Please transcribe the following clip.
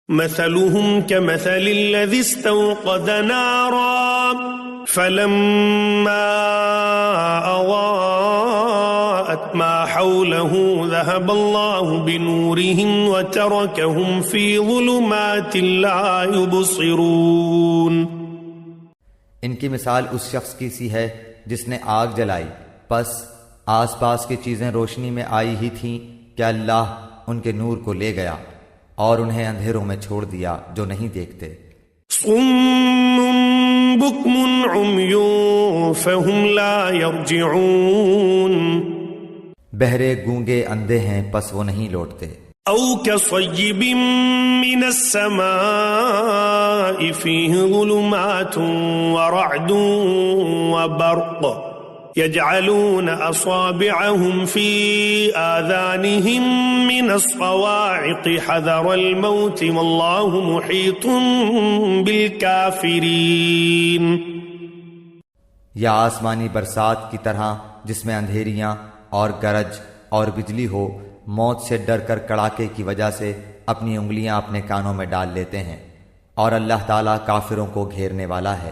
مثلهم كمثل الذي استوقد نارا فلما أضاءت ما حوله ذهب الله بنورهم وتركهم في ظلمات لا يبصرون۔ ان کی مثال اس شخص کی سی ہے جس نے آگ جلائی، پس آس پاس کی چیزیں روشنی میں آئی ہی تھیں کہ اللہ ان کے نور کو لے گیا اور انہیں اندھیروں میں چھوڑ دیا جو نہیں دیکھتے۔ صم بكم عمي فهم لا يرجعون، بہرے گونگے اندھے ہیں پس وہ نہیں لوٹتے۔ او كصيب من السماء فيه ظلمات ورعد وبرق يجعلون أصابعهم في آذانهم من الصواعق حذر الموت والله محيط بالكافرين۔ یا آسمانی برسات کی طرح جس میں اندھیریاں اور گرج اور بجلی ہو، موت سے ڈر کر کڑاکے کی وجہ سے اپنی انگلیاں اپنے کانوں میں ڈال لیتے ہیں، اور اللہ تعالیٰ کافروں کو گھیرنے والا ہے۔